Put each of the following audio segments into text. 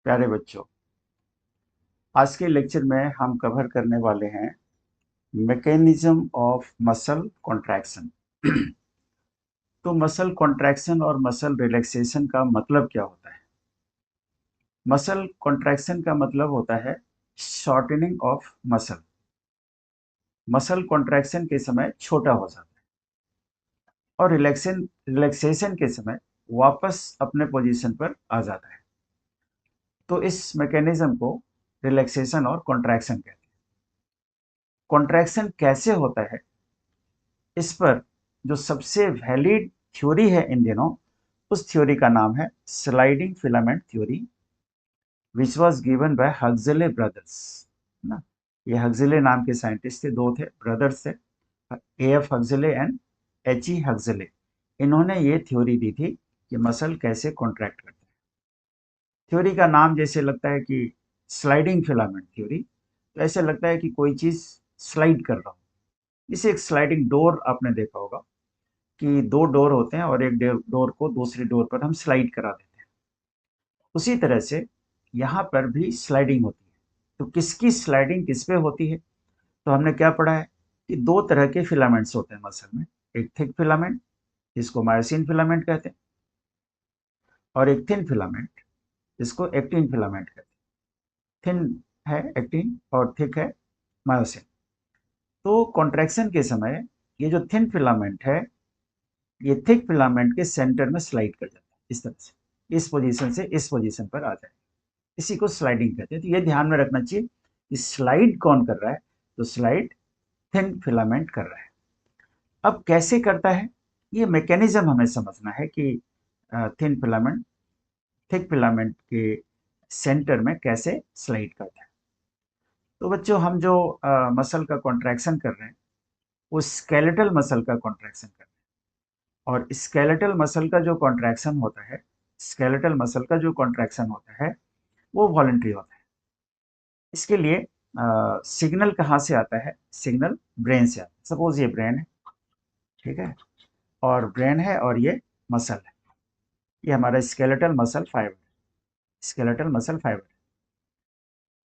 प्यारे बच्चों, आज के लेक्चर में हम कवर करने वाले हैं मैकेनिज्म ऑफ मसल कॉन्ट्रैक्शन। तो मसल कॉन्ट्रैक्शन और मसल रिलैक्सेशन का मतलब क्या होता है? मसल कॉन्ट्रैक्शन का मतलब होता है shortening of muscle. Muscle contraction के समय छोटा हो जाता है और रिलैक्सेशन के समय वापस अपने पोजीशन पर आ जाता है। तो इस मैकेनिज्म को रिलैक्सेशन और कॉन्ट्रैक्शन कहते हैं। कॉन्ट्रैक्शन कैसे होता है, इस पर जो सबसे वैलिड थ्योरी है इन दिनों, उस थ्योरी का नाम है sliding filament theory, which was given by Huxley brothers. ना, ये हक्सले नाम के साइंटिस्ट थे, दो थे, ब्रदर्स थे, F Huxley and H E Huxley. इन्होंने ये थ्योरी दी थी कि मसल कैसे कॉन्ट्रैक्ट करते हैं। थ्योरी का नाम जैसे लगता है कि स्लाइडिंग फिलामेंट थ्योरी, तो ऐसे लगता है कि कोई चीज स्लाइड कर रहा हो। इसे एक स्लाइडिंग डोर आपने देखा होगा कि दो डोर होते हैं और एक डोर को दूसरी डोर पर हम स्लाइड करा देते हैं। उसी तरह से यहाँ पर भी स्लाइडिंग होती है। तो किसकी स्लाइडिंग किस पे होती है? तो हमने क्या पढ़ा है कि दो तरह के फिलामेंट्स होते हैं मसल में। एक थिक फिलामेंट, जिसको मायोसिन फिलामेंट कहते हैं, और एक थिन फिलामेंट, जिसको एक्टिन फिलामेंट कहते हैं। थिन है एक्टिन और थिक है मायोसिन। तो कॉन्ट्रैक्शन के समय ये जो थिन फिलामेंट है, ये थिक फिलामेंट के सेंटर में स्लाइड कर जाता है, इस तरह से इस पोजीशन से इस पोजीशन पर आ जाए। इसी को स्लाइडिंग कहते हैं। तो ये ध्यान में रखना चाहिए कि स्लाइड कौन कर रहा है? तो स्लाइड थिन फिलामेंट कर रहा है। अब कैसे करता है, ये मैकेनिज्म हमें समझना है कि थिन फिलामेंट थिक फिलामेंट के सेंटर में कैसे स्लाइड करता है। तो बच्चों, हम जो मसल का कॉन्ट्रैक्शन कर रहे हैं, वो स्केलेटल मसल का कॉन्ट्रैक्शन कर रहे हैं। और स्केलेटल मसल का जो कॉन्ट्रैक्शन होता है, स्केलेटल मसल का जो कॉन्ट्रैक्शन होता है, वो वॉलंटरी होता है। इसके लिए सिग्नल कहाँ से आता है? सिग्नल ब्रेन से आता है। सपोज ये ब्रेन है, ठीक है, और ब्रेन है और ये मसल है। ये हमारा skeletal muscle fibre, skeletal muscle fibre.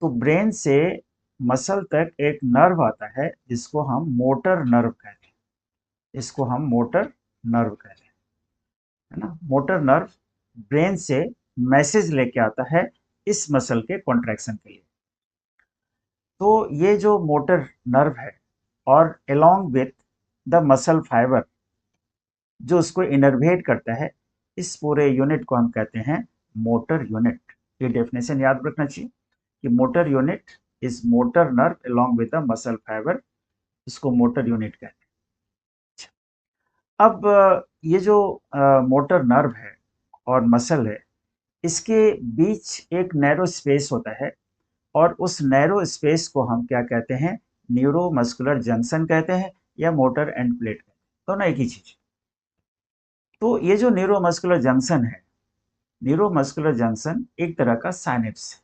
तो ब्रेन से मसल तक एक नर्व आता है, जिसको हम मोटर नर्व कहते हैं। इसको हम मोटर नर्व कहते हैं, है ना। मोटर नर्व ब्रेन से मैसेज लेके आता है इस मसल के कॉन्ट्रैक्शन के लिए। तो ये जो मोटर नर्व है, और along with the muscle fibre जो उसको इनर्वेट करता है, इस पूरे यूनिट को हम कहते हैं मोटर यूनिट। ये डेफिनेशन याद रखना चाहिए कि motor unit is motor nerve along with the muscle fibre. इसको मोटर यूनिट कहते हैं। अब ये जो मोटर नर्व है और मसल है, इसके बीच एक नैरो स्पेस होता है, और उस नैरो स्पेस को हम क्या कहते हैं? न्यूरोमस्कुलर जंक्शन कहते हैं, या मोटर एंड प्लेट कहते हैं। दोनों एक ही चीज। तो ये जो न्यूरोमस्कुलर जंक्शन है, न्यूरोमस्कुलर जंक्शन एक तरह का साइनेप्स है,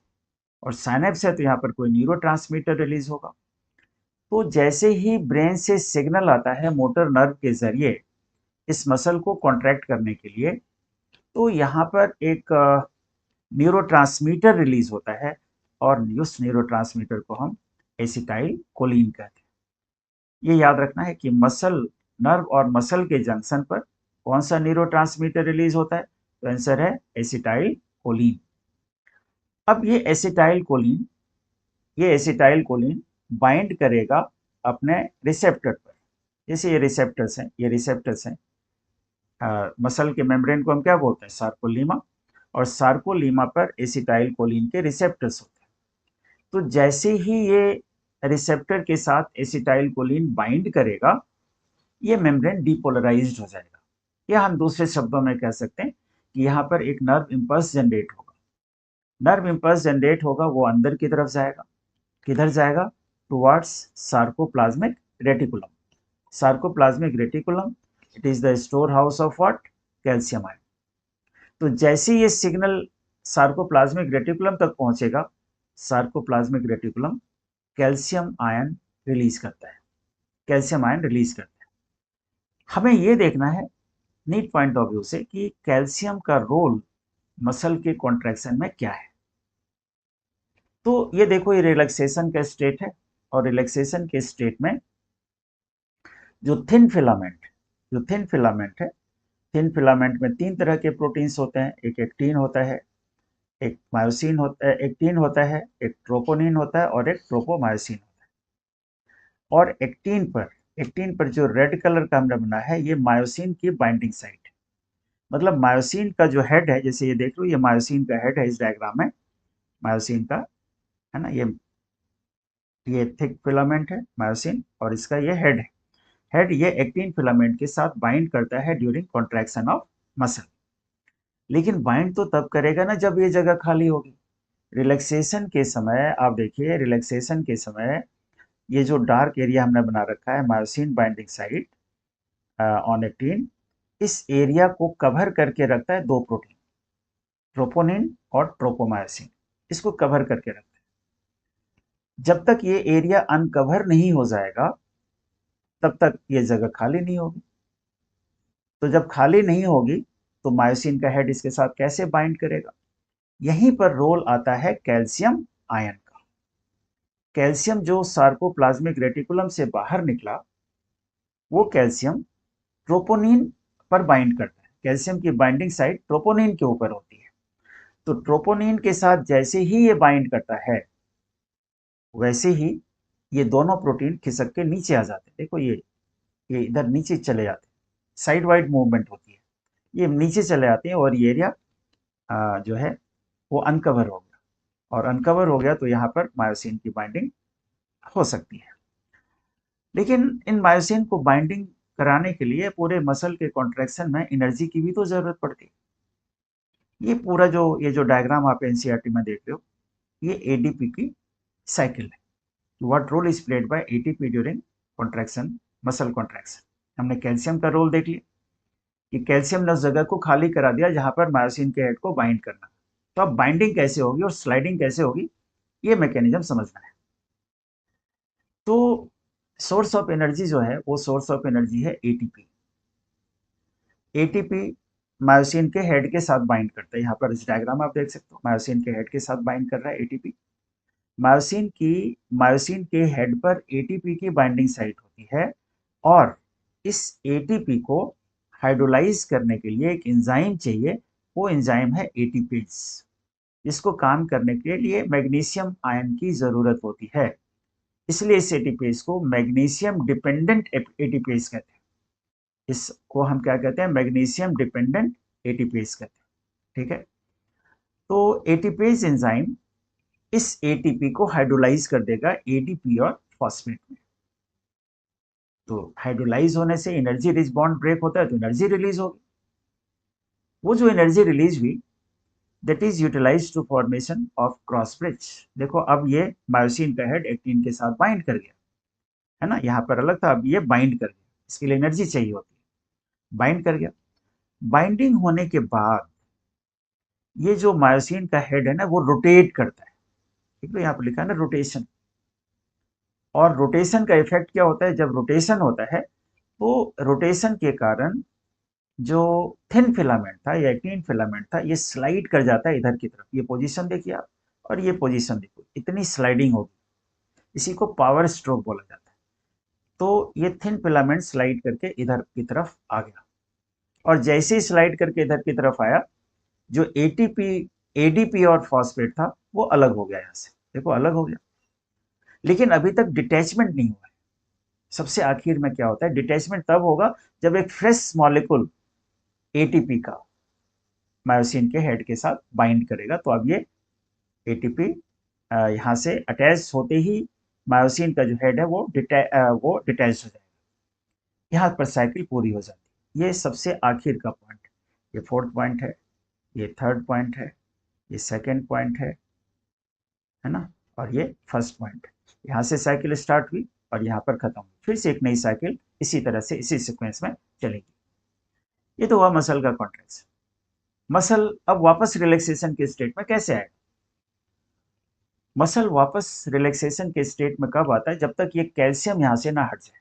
और साइनेप्स है तो यहाँ पर कोई न्यूरोट्रांसमीटर रिलीज होगा। तो जैसे ही ब्रेन से सिग्नल आता है मोटर नर्व के जरिए इस मसल को कॉन्ट्रैक्ट करने के लिए, तो यहाँ पर एक न्यूरोट्रांसमीटर रिलीज होता है, और उस न्यूरोट्रांसमीटर को हम एसिटाइल कोलिन कहते हैं। ये याद रखना है कि मसल नर्व और मसल के जंक्शन पर कौन सा न्यूरोट्रांसमीटर रिलीज होता है? तो आंसर है एसिटाइल कोलिन। अब ये एसिटाइल कोलिन बाइंड करेगा अपने रिसेप्टर पर। जैसे ये रिसेप्टर्स हैं। मसल के मेम्ब्रेन को हम क्या बोलते हैं? सार्कोलीमा। और सार्कोलीमा पर एसिटाइल कोलिन के रिसेप्टर्स होते हैं। तो जैसे ही ये रिसेप्टर के साथ एसिटाइल कोलिन बाइंड करेगा, ये मेम्ब्रेन डिपोलराइज्ड हो जाएगा। या हम दूसरे शब्दों में कह सकते हैं कि यहाँ पर एक नर्व इंपल्स जनरेट होगा। नर्व इंपल्स जनरेट होगा, वो अंदर की तरफ जाएगा। किधर जाएगा? Towards sarcoplasmic reticulum. Sarcoplasmic reticulum, it is the store house of what? Calcium ion. तो जैसे ये सिग्नल सार्कोप्लाज्मिक रेटिकुलम तक पहुंचेगा, sarcoplasmic reticulum calcium ion release करता है, कैल्शियम आयन रिलीज करता है। हमें ये देखना है नीट पॉइंट ऑफ व्यू से कि कैल्शियम का रोल मसल के कॉन्ट्रैक्शन में क्या है। तो ये देखो, ये रिलैक्सेशन का स्टेट है, और रिलैक्सेशन के स्टेट में जो थिन फिलामेंट है, थिन फिलामेंट में तीन तरह के प्रोटीन्स होते हैं। एक एक्टिन होता है, एक मायोसिन होता है, एक्टिन होता है, एक ट्रोपोनिन होता है, और एक ट्रोपोमायोसिन होता है। और एक्टिन पर जो रेड कलर का हमने बना है, ये मायोसिन की बाइंडिंग साइट है। मतलब मायोसिन का जो हेड है, जैसे ये देख लो, ये मायोसिन का हेड है इस डायग्राम में, मायोसिन का, है ना, ये थिक फिलामेंट है मायोसिन, और इसका ये हेड है। हेड ये एक्टिन फिलामेंट के साथ बाइंड करता है ड्यूरिंग कॉन्ट्रैक्शन ऑफ मसल। लेकिन बाइंड तो तब करेगा ना जब ये जगह खाली होगी। रिलैक्सेशन के समय आप देखिए, रिलैक्सेशन के समय ये जो डार्क एरिया हमने बना रखा है, myosin binding site on actin, इस एरिया को कवर करके रखता है दो प्रोटीन, ट्रोपोनिन और ट्रोपोमायोसिन, इसको कवर करके रखता है। जब तक ये एरिया अनकवर नहीं हो जाएगा, तब तक ये जगह खाली नहीं होगी। तो जब खाली नहीं होगी, तो मायोसिन का हेड इसके साथ कैसे बाइंड करेगा? यहीं पर रोल आता है कैल्शियम आयन का। कैल्शियम जो सार्कोप्लाज्मिक रेटिकुलम से बाहर निकला, वो कैल्शियम ट्रोपोनिन पर बाइंड करता है। कैल्शियम की बाइंडिंग साइट ट्रोपोनिन के ऊपर होती है। तो ट्रोपोनिन के साथ जैसे ही ये बाइंड करता है, वैसे ही ये दोनों प्रोटीन खिसक के नीचे आ जाते हैं। देखो, ये इधर नीचे चले जाते हैं, साइड वाइड मूवमेंट होती है, ये नीचे चले आते हैं, और ये एरिया जो है वो अनकवर हो गया, और अनकवर हो गया तो यहाँ पर मायोसिन की बाइंडिंग हो सकती है। लेकिन इन मायोसिन को बाइंडिंग कराने के लिए पूरे मसल के कॉन्ट्रैक्शन में एनर्जी की भी तो जरूरत पड़ती है। ये पूरा ये जो डायग्राम आप एनसीईआरटी में देख रहे हो, ये एडीपी की साइकिल है। What role is played by ATP during contraction, muscle contraction. हमने कैल्शियम का रोल देख लिया कि कैल्शियम ने उस जगह को खाली करा दिया जहां पर मायोसिन के हेड को बाइंड करना। तो अब बाइंडिंग कैसे होगी और स्लाइडिंग कैसे होगी, ये मैकेनिज्म समझना है। तो सोर्स ऑफ एनर्जी जो है, वो सोर्स ऑफ एनर्जी है एटीपी। एटीपी मायोसिन के हेड के साथ बाइंड करता है। यहाँ पर इस डायग्राम आप देख सकते हो, मायोसिन के हेड के साथ बाइंड कर रहा है एटीपी। मायोसिन के हेड पर एटीपी की बाइंडिंग साइट होती है, और इस एटीपी को हाइड्रोलाइज करने के लिए एक एंजाइम चाहिए। वो एंजाइम है एटीपेज। इसको काम करने के लिए मैग्नीशियम आयन की जरूरत होती है, इसलिए इस एटीपेज को मैग्नीशियम डिपेंडेंट एटीपेज कहते हैं। इसको हम क्या कहते हैं? मैग्नीशियम डिपेंडेंट एटीपेज कहते हैं। ठीक है, तो एटीपेज एंजाइम इस एटीपी को हाइड्रोलाइज कर देगा एडीपी और फॉस्फेट में। तो हाइड्रोलाइज होने से एनर्जी रिच बॉन्ड ब्रेक होता है, तो एनर्जी रिलीज होगी। वो जो एनर्जी रिलीज हुई, that is utilize to formation of cross bridge. देखो, अब ये मायोसिन का हेड एक्टिन के साथ बाइंड कर गया, है ना, यहाँ पर अलग था, अब ये बाइंड कर गया, इसके लिए एनर्जी चाहिए होती है, बाइंड कर गया। बाइंडिंग होने के बाद ये जो मायोसिन का हेड है ना, वो रोटेट करता है। ठीक है, यहाँ पर लिखा है ना रोटेशन। और रोटेशन का इफेक्ट क्या होता है? जब रोटेशन होता है, तो रोटेशन के कारण जो थिन फिलामेंट था या एक्टिन फिलामेंट था, ये स्लाइड कर जाता है इधर की तरफ। ये पोजीशन देखिए आप, और ये पोजीशन देखो, इतनी स्लाइडिंग होगी, इसी को पावर स्ट्रोक बोला जाता है। तो ये थिन फिलामेंट स्लाइड करके इधर की तरफ आ गया, और जैसे ही स्लाइड करके इधर की तरफ आया, जो एटीपी, एडीपी और फॉस्फेट था, वो अलग हो गया। यहाँ से देखो, अलग हो गया, लेकिन अभी तक डिटैचमेंट नहीं हुआ है। सबसे आखिर में क्या होता है? डिटैचमेंट तब होगा जब एक फ्रेश मॉलिक्यूल एटीपी का मायोसिन के हेड के साथ बाइंड करेगा। तो अब ये एटीपी यहाँ से अटैच होते ही मायोसिन का जो हेड है वो डिटैच हो जाएगा। यहाँ पर साइकिल पूरी हो जाती है। ये सबसे आखिर का पॉइंट, ये फोर्थ पॉइंट है, ये थर्ड पॉइंट है, ये सेकेंड पॉइंट है ना, और ये फर्स्ट पॉइंट। यहाँ से साइकिल स्टार्ट हुई और यहाँ पर खत्म हुई, फिर से एक नई साइकिल इसी तरह से इसी सीक्वेंस में चलेगी। ये तो हुआ मसल का कॉन्ट्रैक्शन। मसल अब वापस रिलैक्सेशन के स्टेट में कैसे आएगा? मसल वापस रिलैक्सेशन के स्टेट में कब आता है? जब तक ये कैल्शियम यहाँ से ना हट जाए।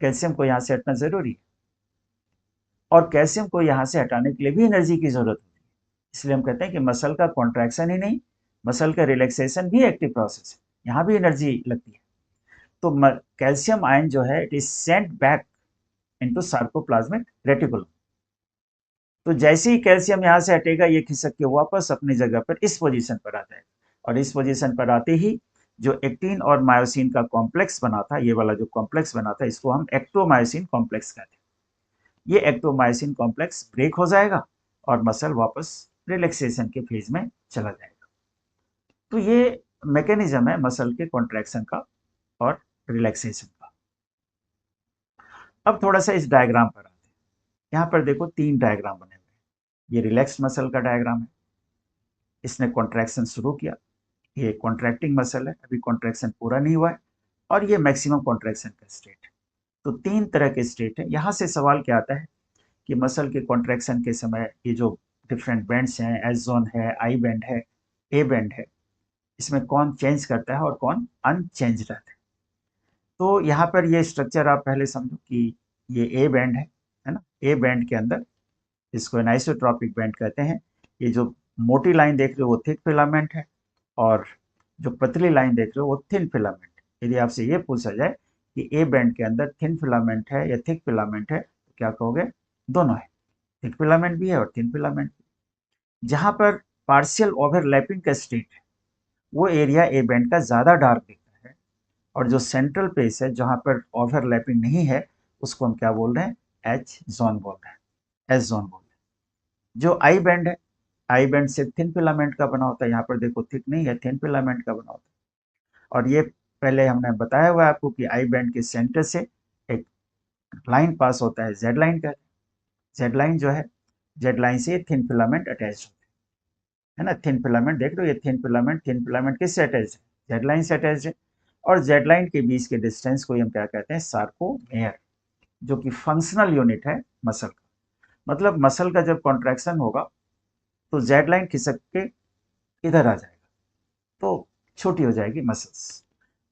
कैल्शियम को यहाँ से हटना जरूरी है, और कैल्शियम को यहाँ से हटाने के लिए भी एनर्जी की जरूरत होती है। इसलिए हम कहते हैं कि मसल का कॉन्ट्रैक्शन ही नहीं, मसल का रिलैक्सेशन भी एक्टिव प्रोसेस है, यहाँ भी एनर्जी लगती है। तो कैल्शियम आयन जो है it is sent back into sarcoplasmic reticulum. तो जैसे ही कैल्शियम यहाँ से हटेगा ये खिसक के वापस अपनी जगह पर इस पोजीशन पर आता है, और इस पोजीशन पर आते ही जो एक्टिन और मायोसिन का कॉम्प्लेक्स बना था, ये वाला जो कॉम्प्लेक्स बना था इसको हम एक्टोमायोसिन कॉम्प्लेक्स कहते हैं। ये एक्टोमायोसिन कॉम्प्लेक्स ब्रेक हो जाएगा और मसल वापस रिलैक्सेशन के फेज में चला जाएगा। तो ये मैकेनिज्म है मसल के कॉन्ट्रैक्शन का और रिलैक्सेशन का। अब थोड़ा सा इस डायग्राम पर आते हैं। यहाँ पर देखो 3 डायग्राम बने हुए हैं। ये रिलैक्स्ड मसल का डायग्राम है, इसने कॉन्ट्रैक्शन शुरू किया, ये कॉन्ट्रैक्टिंग मसल है, अभी कॉन्ट्रैक्शन पूरा नहीं हुआ है, और ये मैक्सिमम कॉन्ट्रैक्शन का स्टेट है। तो 3 तरह के स्टेट है। यहाँ से सवाल क्या आता है कि मसल के कॉन्ट्रैक्शन के समय ये जो डिफरेंट बैंड्स हैं, एस जोन है, आई बैंड है, ए बैंड है, इसमें कौन चेंज करता है और कौन अनचेंज रहता है। तो यहाँ पर ये स्ट्रक्चर आप पहले समझो कि ये ए बैंड है ना। ए बैंड के अंदर इसको एनाइसोट्रॉपिक बैंड कहते हैं। ये जो मोटी लाइन देख रहे हो वो थिक फिलामेंट है, और जो पतली लाइन देख रहे हो वो थिन फिलामेंट। यदि आपसे ये पूछा जाए कि ए बैंड के अंदर थिन फिलामेंट है या थिक फिलामेंट है, तो क्या कहोगे? दोनों है, थिक फिलामेंट भी है और थिन फिलामेंट भी। जहाँ पर पार्शियल ओवरलैपिंग का स्टेट है वो एरिया ए बैंड का ज़्यादा डार्क दिखता है, और जो सेंट्रल पेस है जहाँ पर ओवरलैपिंग नहीं है उसको हम क्या बोल रहे हैं? एच जोन बोल रहे हैं, एस जोन बोल रहे हैं। जो आई बैंड है, आई बैंड से थिन फिलामेंट का बना होता है, यहाँ पर देखो थिक नहीं है, थिन फिलामेंट का बना होता है। और ये पहले हमने बताया हुआ है आपको कि आई बैंड के सेंटर से एक लाइन पास होता है, जेड लाइन का। जेड लाइन जो है, जेड लाइन से थिन फिलामेंट अटैच होते हैं, है ना। थिन फिलामेंट देख लो, ये थिन फिलामेंट किससे अटैच है? जेड लाइन से अटैच है। और जेड लाइन के बीच के डिस्टेंस को हम क्या कहते हैं? सार्कोमेयर, जो कि फंक्शनल यूनिट है मसल का। मतलब मसल का जब कॉन्ट्रैक्शन होगा तो जेड लाइन खिसक के इधर आ जाएगा, तो छोटी हो जाएगी मसल्स।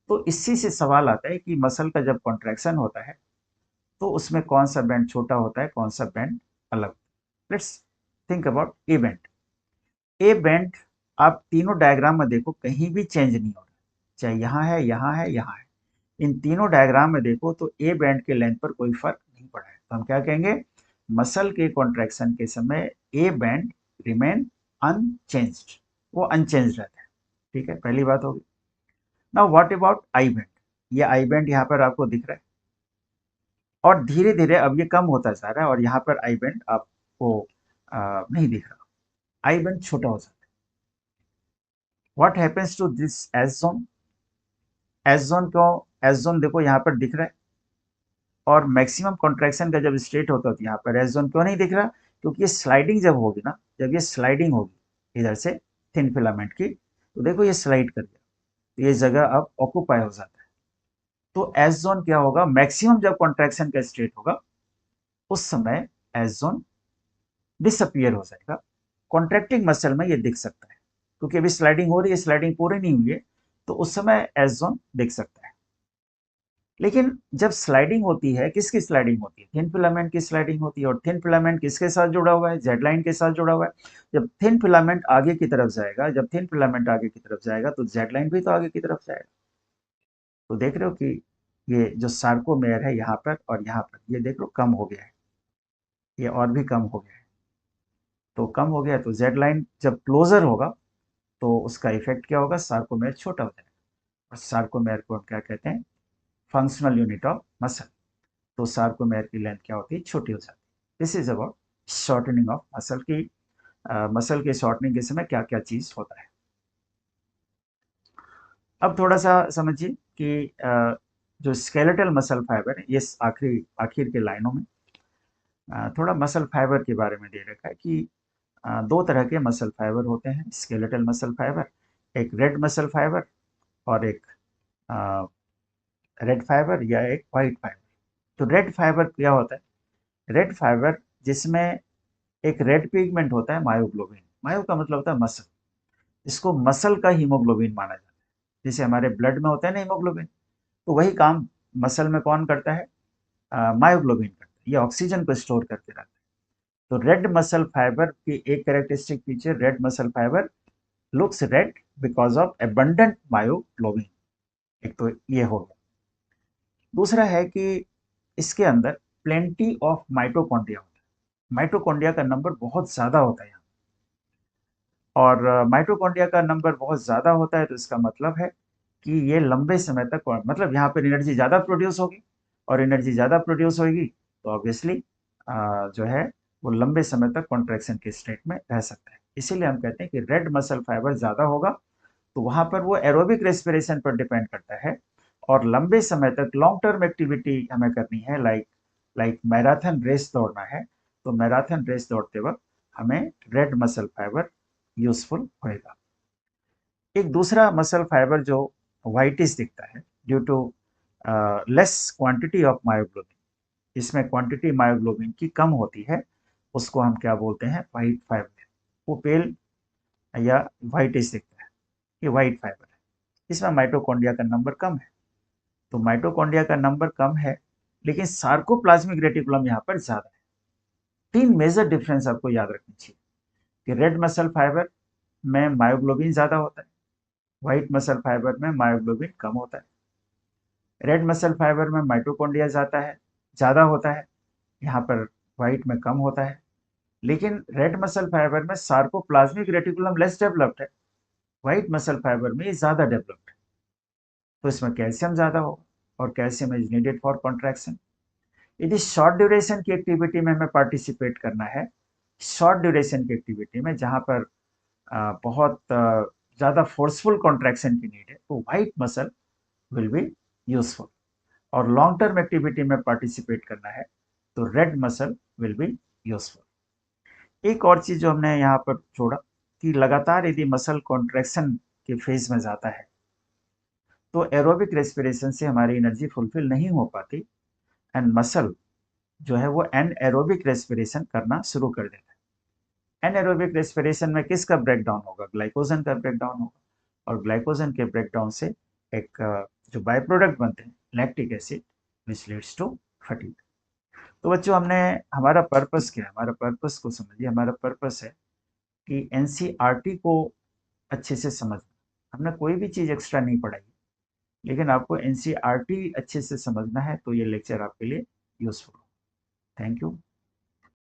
तो इसी से सवाल आता है कि मसल का जब कॉन्ट्रैक्शन होता है तो उसमें कौन सा बैंड छोटा होता है, कौन सा बैंड अलग। Let's think about A band. A band आप तीनों डायग्राम में देखो कहीं भी चेंज नहीं हो रहा, चाहे यहाँ है, यहाँ है, यहाँ है। इन तीनों डायग्राम में देखो तो ए बैंड के लेंथ पर कोई फर्क नहीं पड़ा है। तो हम क्या कहेंगे? मसल के कॉन्ट्रैक्शन के समय ए बैंड रिमेन अनचेंज्ड, वो अनचेंज रहता है। ठीक है, पहली बात होगी। Now what about I band? ये आई बैंड यहाँ पर आपको दिख रहा है, और धीरे धीरे अब ये कम होता जा रहा है, और यहाँ पर आई बैंड आपको नहीं दिख रहा, आई बैंड छोटा हो जाता है। What happens to this S zone? S zone क्यों? एस जोन देखो यहाँ पर दिख रहा है, और मैक्सिमम कॉन्ट्रैक्शन का जब स्टेट होता है तो यहाँ पर एस जोन क्यों नहीं दिख रहा? क्योंकि ये स्लाइडिंग जब होगी ना, जब ये स्लाइडिंग होगी इधर से थिन फिलामेंट की, तो देखो ये स्लाइड कर गया, तो ये जगह अब ऑक्यूपाई हो जाता है। तो एस जोन क्या होगा? मैक्सिमम जब कॉन्ट्रैक्शन का स्टेट होगा उस समय एस जोन डिसअपियर हो जाएगा। कॉन्ट्रैक्टिंग मसल में ये दिख सकता है, क्योंकि अभी स्लाइडिंग हो रही है, स्लाइडिंग पूरी नहीं हुई है, तो उस समय एस जोन दिख सकता है। लेकिन जब स्लाइडिंग होती है, किसकी स्लाइडिंग होती है? थिन फिलामेंट की स्लाइडिंग होती है, और थिन फिलामेंट किसके साथ जुड़ा हुआ है? जेड लाइन के साथ जुड़ा हुआ है। जब थिन फिलामेंट आगे की तरफ जाएगा, जब थिन फिलामेंट आगे की तरफ जाएगा तो जेड लाइन भी तो आगे की तरफ जाएगा। तो देख रहे हो कि ये जो सार्कोमेयर है यहाँ पर और यहाँ पर, ये देख लो कम हो गया है, ये और भी कम हो गया है। तो कम हो गया तो जेड लाइन जब क्लोजर होगा तो उसका इफेक्ट क्या होगा? सार्कोमेयर छोटा हो जाएगा, और सार्कोमेयर को हम क्या कहते हैं? Functional unit of muscle. तो सार्कोमेयर की लेंथ क्या होती है? छोटी हो जाती है। This is about shortening of muscle की। मसल के शॉर्टनिंग के समय क्या क्या चीज होता है। अब थोड़ा सा समझिए कि जो स्केलेटल मसल फाइबर है, ये आखिरी आखिर के लाइनों में थोड़ा मसल फाइबर के बारे में दे रखा है कि 2 तरह के मसल फाइबर होते हैं स्केलेटल मसल फाइबर, एक रेड मसल फाइबर और एक रेड फाइबर या एक वाइट फाइबर। तो रेड फाइबर क्या होता है? रेड फाइबर जिसमें एक रेड पिगमेंट होता है, मायोग्लोबिन। मायो का मतलब होता है मसल, इसको मसल का हीमोग्लोबिन माना जाता है। जैसे हमारे ब्लड में होता है ना हीमोग्लोबिन, तो वही काम मसल में कौन करता है? मायोग्लोबिन करता है। ये ऑक्सीजन को स्टोर करके रखता है। तो रेड मसल फाइबर की एक characteristic feature, red muscle fibre looks red because of abundant myoglobin. एक तो ये हो गया। दूसरा है कि इसके अंदर प्लेंटी ऑफ माइटोकॉन्ड्रिया होता है। माइटोकॉन्ड्रिया का नंबर बहुत ज़्यादा होता है यहाँ, और माइटोकॉन्ड्रिया का नंबर बहुत ज़्यादा होता है तो इसका मतलब है कि ये लंबे समय तक, मतलब यहाँ पर एनर्जी ज़्यादा प्रोड्यूस होगी, और एनर्जी ज़्यादा प्रोड्यूस होगी तो ऑब्वियसली जो है वो लंबे समय तक कॉन्ट्रैक्शन के स्टेट में रह सकता है। इसीलिए हम कहते हैं कि रेड मसल फाइबर ज़्यादा होगा तो वहाँ पर वो एरोबिक रेस्पिरेशन पर डिपेंड करता है, और लंबे समय तक लॉन्ग टर्म एक्टिविटी हमें करनी है, लाइक मैराथन रेस दौड़ना है, तो मैराथन रेस दौड़ते वक्त हमें रेड मसल फाइबर यूजफुल होएगा। एक दूसरा मसल फाइबर जो व्हाइटिश दिखता है due to less quantity of myoglobin, इसमें क्वांटिटी मायोग्लोबिन की कम होती है, उसको हम क्या बोलते हैं, व्हाइट फाइबर। वो पेल या व्हाइटिश दिखता है, ये व्हाइट फाइबर है। इसमें माइटोकॉन्ड्रिया का नंबर कम है, तो माइटोकॉन्ड्रिया का नंबर कम है लेकिन सार्कोप्लाज्मिक रेटिकुलम यहाँ पर ज्यादा है। तीन मेजर डिफरेंस आपको याद रखनी चाहिए कि रेड मसल फाइबर में मायोग्लोबिन ज्यादा होता है, व्हाइट मसल फाइबर में मायोग्लोबिन कम होता है। रेड मसल फाइबर में माइटोकॉन्ड्रिया ज्यादा होता है, यहाँ पर व्हाइट में कम होता है। लेकिन रेड मसल फाइबर में सार्कोप्लाज्मिक रेटिकुलम लेस डेवलप्ड है, व्हाइट मसल फाइबर में ये ज्यादा डेवलप्ड है, तो इसमें कैल्शियम ज्यादा होगा और calcium is needed for contraction. यदि शॉर्ट ड्यूरेशन की एक्टिविटी में हमें पार्टिसिपेट करना है, शॉर्ट ड्यूरेशन की एक्टिविटी में जहां पर बहुत ज़्यादा फोर्सफुल कॉन्ट्रैक्शन की नीड है, तो white muscle will be useful. और लॉन्ग टर्म एक्टिविटी में पार्टिसिपेट करना है तो red muscle will be useful. एक और चीज़ जो हमने यहाँ पर छोड़ा कि लगातार यदि मसल कॉन्ट्रैक्शन के फेज में जाता है तो एरोबिक रेस्पिरेशन से हमारी एनर्जी फुलफिल नहीं हो पाती, एंड मसल जो है वो एनएरोबिक रेस्पिरेशन करना शुरू कर देता है। एनएरोबिक रेस्पिरेशन में किसका ब्रेकडाउन होगा, ग्लाइकोजन का ब्रेकडाउन होगा, और ग्लाइकोजन के ब्रेकडाउन से एक जो बाय प्रोडक्ट बनते हैं lactic acid, which leads to fatigue. तो बच्चों हमने, हमारा पर्पस क्या है, हमारा पर्पस को समझिए। हमारा पर्पस है कि एनसीईआरटी को अच्छे से समझना। हमने कोई भी चीज़ एक्स्ट्रा नहीं पढ़ाई, लेकिन आपको एनसीईआरटी अच्छे से समझना है तो ये लेक्चर आपके लिए यूजफुल। Thank you.